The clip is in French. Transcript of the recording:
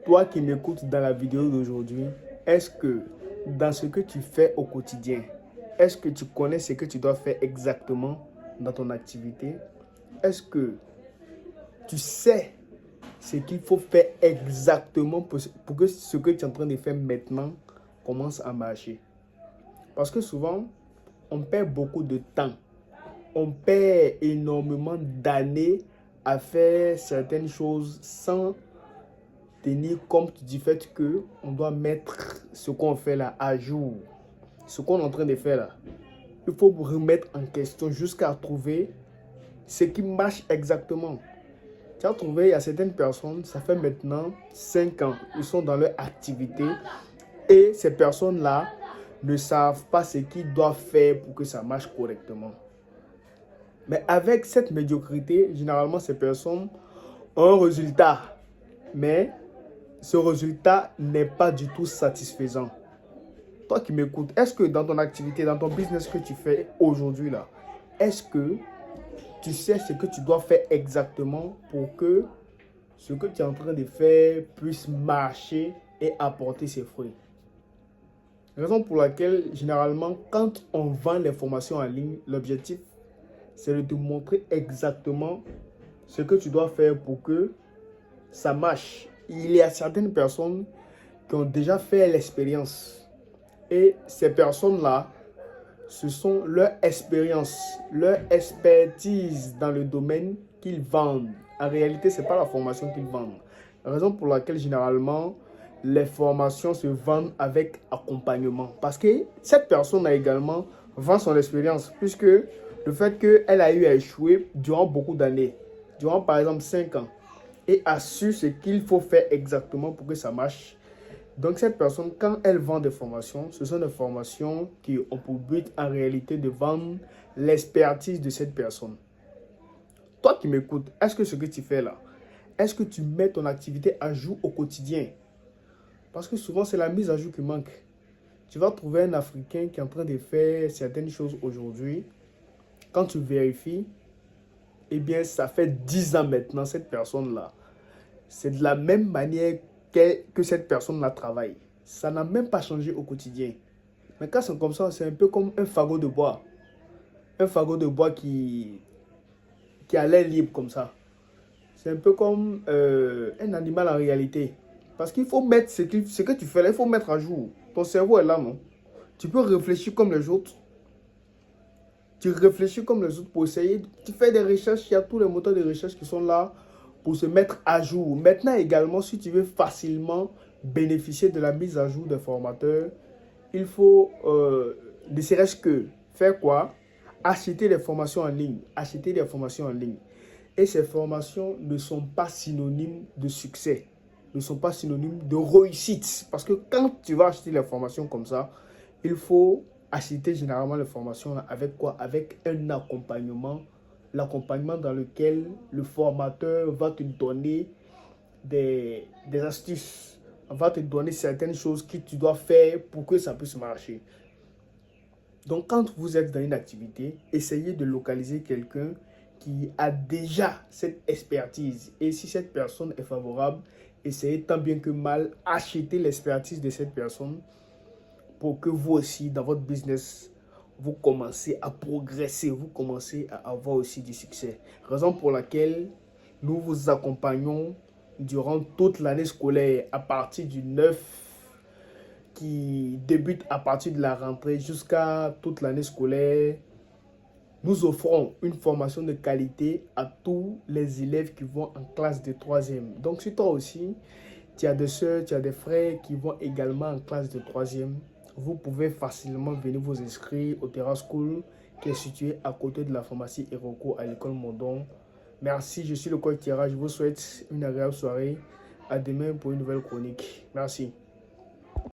Toi qui m'écoutes dans la vidéo d'aujourd'hui, est-ce que dans ce que tu fais au quotidien, est-ce que tu connais ce que tu dois faire exactement dans ton activité? Est-ce que tu sais ce qu'il faut faire exactement pour que ce que tu es en train de faire maintenant commence à marcher? Parce que souvent, on perd beaucoup de temps. On perd énormément d'années à faire certaines choses sans tenir compte du fait qu'on doit mettre ce qu'on fait là à jour. Ce qu'on est en train de faire là. Il faut remettre en question jusqu'à trouver ce qui marche exactement. Tu as trouvé, il y a certaines personnes, ça fait maintenant 5 ans, ils sont dans leur activité et ces personnes-là ne savent pas ce qu'ils doivent faire pour que ça marche correctement. Mais avec cette médiocrité, généralement, ces personnes ont un résultat. Mais ce résultat n'est pas du tout satisfaisant. Toi qui m'écoutes, est-ce que dans ton activité, dans ton business que tu fais aujourd'hui là, est-ce que tu sais ce que tu dois faire exactement pour que ce que tu es en train de faire puisse marcher et apporter ses fruits? Raison pour laquelle, généralement, quand on vend les formations en ligne, l'objectif, c'est de te montrer exactement ce que tu dois faire pour que ça marche. Il y a certaines personnes qui ont déjà fait l'expérience. Et ces personnes-là, ce sont leur expérience, leur expertise dans le domaine qu'ils vendent. En réalité, ce n'est pas la formation qu'ils vendent. La raison pour laquelle, généralement, les formations se vendent avec accompagnement. Parce que cette personne a également vend son expérience, puisque le fait qu'elle a eu à échouer durant beaucoup d'années, durant par exemple 5 ans, et a su ce qu'il faut faire exactement pour que ça marche. Donc cette personne, quand elle vend des formations, ce sont des formations qui ont pour but en réalité de vendre l'expertise de cette personne. Toi qui m'écoutes, est-ce que ce que tu fais là, est-ce que tu mets ton activité à jour au quotidien? Parce que souvent c'est la mise à jour qui manque. Tu vas trouver un Africain qui est en train de faire certaines choses aujourd'hui. Quand tu vérifies, eh bien ça fait 10 ans maintenant cette personne-là. C'est de la même manière que cette personne-là travaille. Ça n'a même pas changé au quotidien. Mais quand c'est comme ça, c'est un peu comme un fagot de bois. Un fagot de bois qui a l'air libre comme ça. C'est un peu comme un animal en réalité. Parce qu'il faut mettre ce que tu fais là, il faut mettre à jour. Ton cerveau est là, non? Tu peux réfléchir comme les autres. Tu réfléchis comme les autres pour essayer. Tu fais des recherches, il y a tous les moteurs de recherche qui sont là pour se mettre à jour. Maintenant également, si tu veux facilement bénéficier de la mise à jour des formateurs, il faut ne serait-ce que faire quoi? Acheter des formations en ligne. Acheter des formations en ligne. Et ces formations ne sont pas synonymes de succès. Ne sont pas synonymes de réussite. Parce que quand tu vas acheter les formations comme ça, il faut acheter généralement les formations avec quoi? Avec un accompagnement. L'accompagnement dans lequel le formateur va te donner des astuces, va te donner certaines choses que tu dois faire pour que ça puisse marcher. Donc, quand vous êtes dans une activité, essayez de localiser quelqu'un qui a déjà cette expertise. Et si cette personne est favorable, essayez tant bien que mal acheter l'expertise de cette personne pour que vous aussi, dans votre business, vous commencez à progresser, vous commencez à avoir aussi du succès. Raison pour laquelle nous vous accompagnons durant toute l'année scolaire à partir du 9 qui débute à partir de la rentrée jusqu'à toute l'année scolaire. Nous offrons une formation de qualité à tous les élèves qui vont en classe de 3e. Donc si toi aussi, tu as des soeurs, tu as des frères qui vont également en classe de 3e, vous pouvez facilement venir vous inscrire au Terra School qui est situé à côté de la pharmacie Iroko à l'école Mondon. Merci, je suis le coach Terra. Je vous souhaite une agréable soirée. À demain pour une nouvelle chronique. Merci.